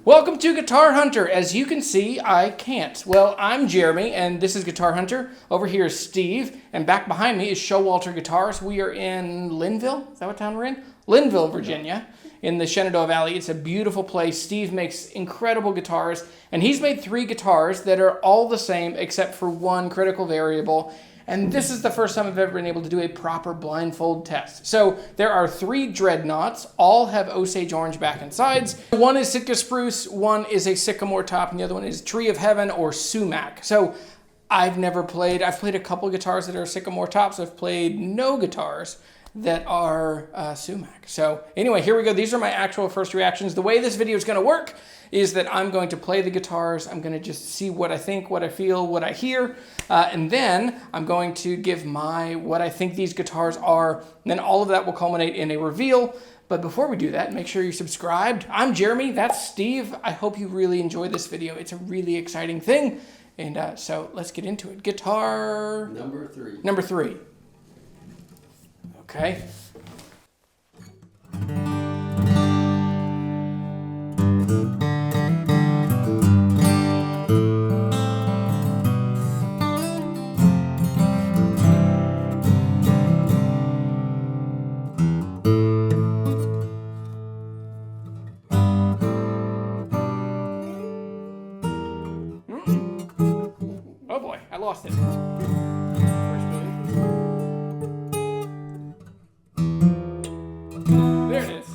Welcome to Guitar Hunter. As you can see, I can't. Well, I'm Jeremy, and this is Guitar Hunter. Over here is Steve, and back behind me is Showalter Guitars. We are in Linville. Is that what town we're in? Linville, Virginia, in the Shenandoah Valley. It's a beautiful place. Steve makes incredible guitars, and he's made 3 guitars that are all the same except for one critical variable. And this is the first time I've ever been able to do a proper blindfold test. So there are 3 dreadnoughts, all have Osage orange back and sides. One is Sitka spruce, one is a sycamore top, and the other one is tree of heaven or sumac. So I've played a couple guitars that are sycamore tops. I've played no guitars that are sumac. So anyway, here we go. These are my actual first reactions. The way this video is going to work is that I'm going to play the guitars. I'm going to just see what I think, what I feel, what I hear. And then I'm going to give what I think these guitars are. And then all of that will culminate in a reveal. But before we do that, make sure you're subscribed. I'm Jeremy, that's Steve. I hope you really enjoy this video. It's a really exciting thing. And so let's get into it. Guitar... Number 3. Number 3. Okay. Oh boy, I lost it. There it is.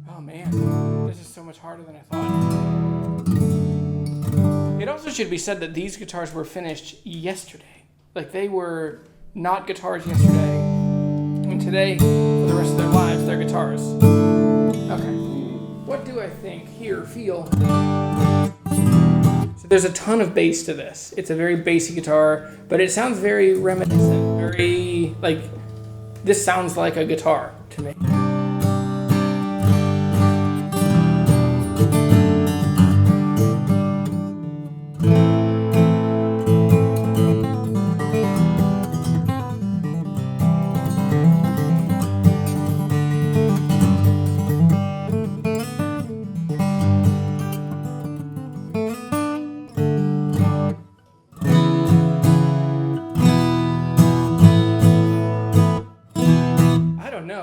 Oh man, this is so much harder than I thought. It also should be said that these guitars were finished yesterday. Like they were not guitars yesterday, and today, for the rest of their lives, they're guitars. Okay, what do I think, hear, feel? So there's a ton of bass to this. It's a very bassy guitar, but it sounds very reminiscent, very, like, this sounds like a guitar to me.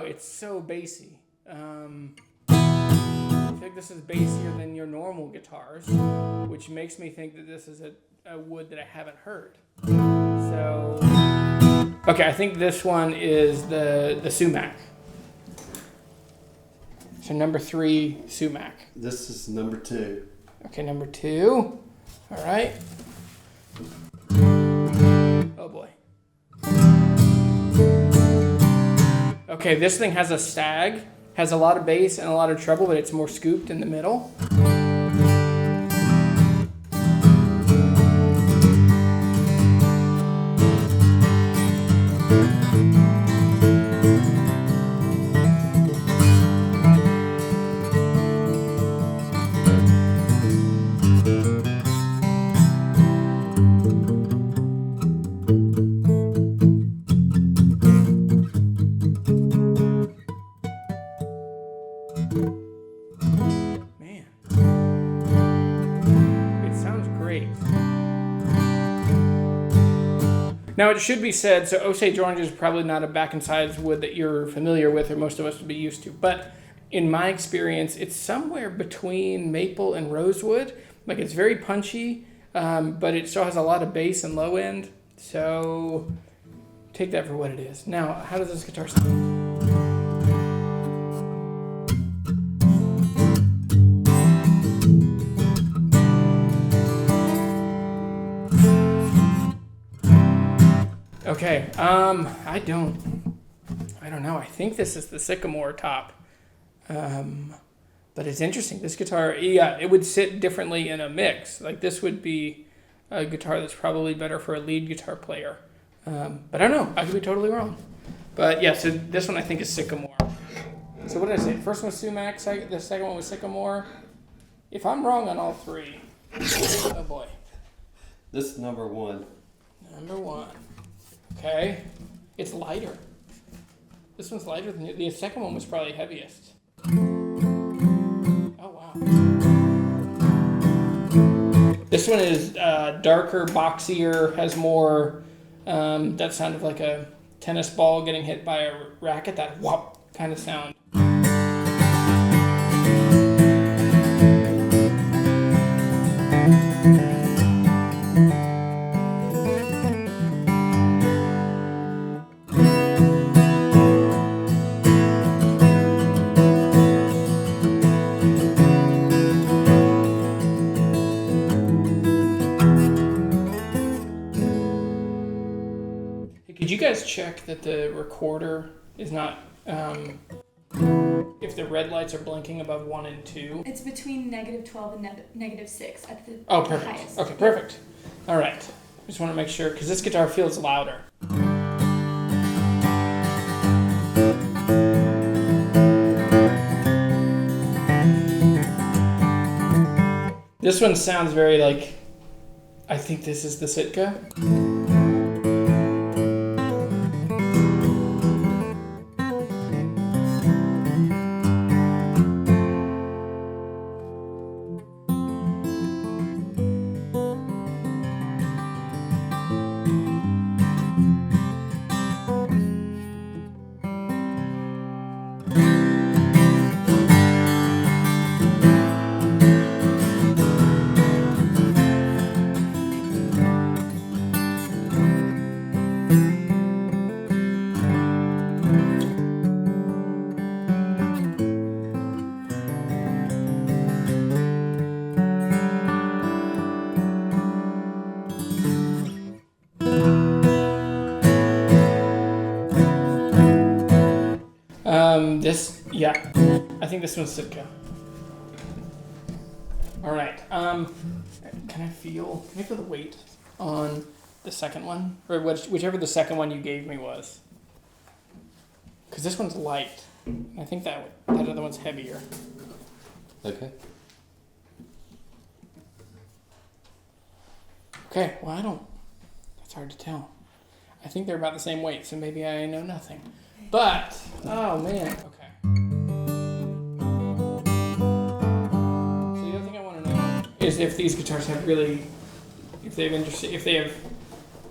It's so bassy. I think this is bassier than your normal guitars, which makes me think that this is a wood that I haven't heard. So, okay, I think this one is the sumac. So number 3, sumac. This is number 2. Okay, number 2. All right. Oh boy. Okay, this thing has a stag, has a lot of bass and a lot of treble, but it's more scooped in the middle. Man, it sounds great. Now it should be said, so Osage orange is probably not a back and sides wood that you're familiar with or most of us would be used to, but in my experience, it's somewhere between maple and rosewood. Like it's very punchy, but it still has a lot of bass and low end, so take that for what it is. Now, how does this guitar sound? Okay, I don't know. I think this is the sycamore top. But it's interesting. This guitar, yeah, it would sit differently in a mix. Like this would be a guitar that's probably better for a lead guitar player. But I don't know. I could be totally wrong. But yeah, so this one I think is sycamore. So what did I say? The first one was sumac. The second one was sycamore. If I'm wrong on all 3, oh boy. This is number 1. Number 1. Okay. It's lighter. This one's lighter than the second one was probably heaviest. Oh, wow. This one is darker, boxier, has more, that sound of like a tennis ball getting hit by a racket, that whop kind of sound. Could you guys check that the recorder is not, if the red lights are blinking above 1 and 2? It's between -12 and -6 at the Perfect. highest. Okay, perfect. All right. Just want to make sure, because this guitar feels louder. This one sounds very like, I think this is the Sitka. Yeah, I think this one's Sitka. All right. Can I feel the weight on the second one, or whichever the second one you gave me was? Because this one's light. I think that other one's heavier. Okay. Okay. Well, I don't. It's hard to tell. I think they're about the same weight, so maybe I know nothing. But oh man. Okay. Is if these guitars have if they have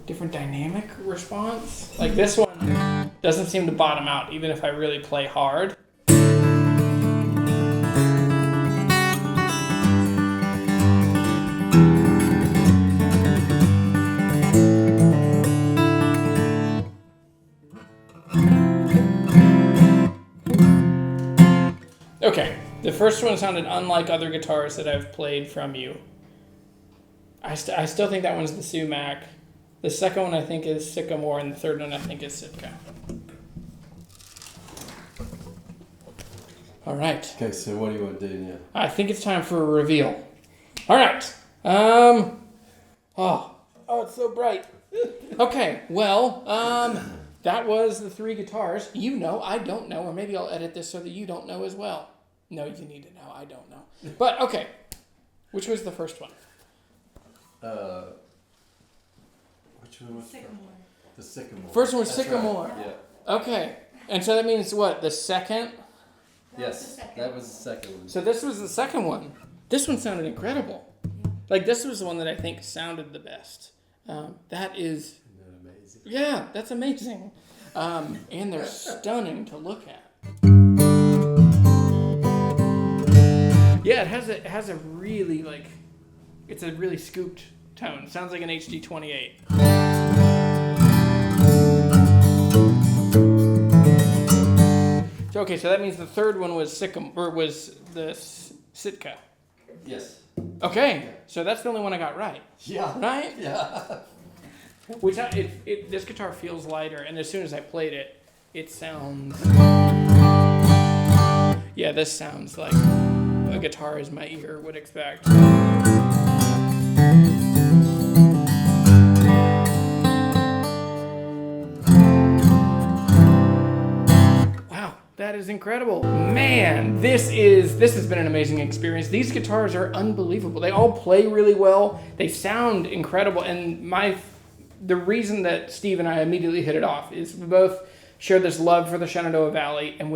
different dynamic response. Like this one doesn't seem to bottom out even if I really play hard. Okay. The first one sounded unlike other guitars that I've played from you. I still think that one's the Sumac. The second one I think is Sycamore, and the third one I think is Sitka. All right. Okay, so what do you want to do now? I think it's time for a reveal. All right. Oh, it's so bright. Okay, well, that was the 3 guitars. You know, I don't know, or maybe I'll edit this so that you don't know as well. No, you need to know. I don't know. But, okay. Which was the first one? Which one was Sycamore. The Sycamore. First one was That's Sycamore. Right. Yeah. Okay. And so that means what? The second? Yes, that was the second one. So this was the second one. This one sounded incredible. Like, this was the one that I think sounded the best. That is... Isn't that amazing? Yeah, that's amazing. And they're stunning to look at. Yeah, it has a really, it's a really scooped tone. It sounds like an HD28. So, okay, so that means the third one was was the Sitka. Yes. Okay, so that's the only one I got right. Yeah. Right? Yeah. Which this guitar feels lighter, and as soon as I played it, it sounds... Yeah, this sounds like a guitar as my ear would expect. Wow, that is incredible. Man, this has been an amazing experience. These guitars are unbelievable. They all play really well. They sound incredible. And the reason that Steve and I immediately hit it off is we both share this love for the Shenandoah Valley, and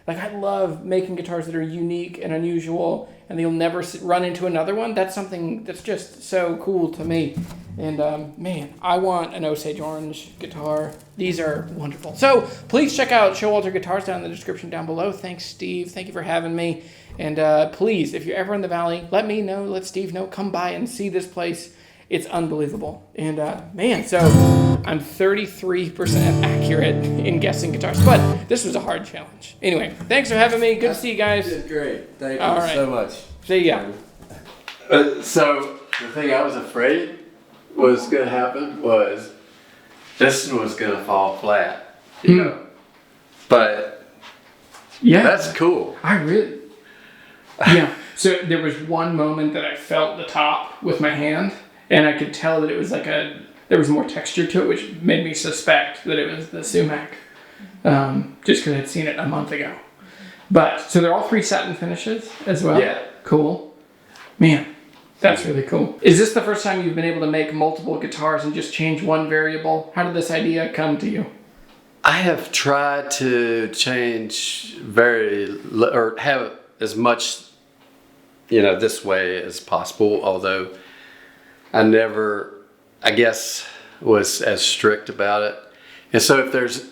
I love making guitars that are unique and unusual, and you'll never run into another one. That's something that's just so cool to me. And man, I want an Osage Orange guitar. These are wonderful. So please check out Showalter Guitars down in the description down below. Thanks, Steve. Thank you for having me. And please, if you're ever in the Valley, let me know, let Steve know. Come by and see this place. It's unbelievable. And man, so I'm 33% accurate in guessing guitars, but this was a hard challenge. Anyway, thanks for having me. Good to see you guys. You did great. Thank you All right. so much. See ya. So the thing I was afraid was going to happen was this was going to fall flat, you know. But Yeah. that's cool. Yeah. So there was one moment that I felt the top with my hand, and I could tell that it was there was more texture to it, which made me suspect that it was the sumac, just because I'd seen it a month ago. But, so they're all 3 satin finishes as well? Yeah. Cool. Man, that's really cool. Is this the first time you've been able to make multiple guitars and just change one variable? How did this idea come to you? I have tried to change or have as much, this way as possible, although I never, I guess, was as strict about it. And so if there's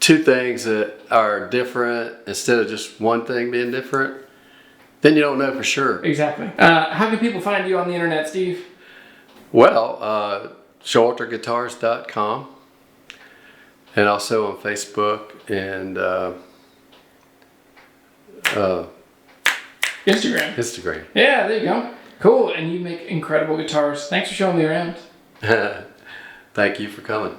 2 things that are different instead of just one thing being different, then you don't know for sure. Exactly. How can people find you on the internet, Steve? Well, showalterguitars.com, and also on Facebook and Instagram. Yeah, there you go. Cool, and you make incredible guitars. Thanks for showing me around. Thank you for coming.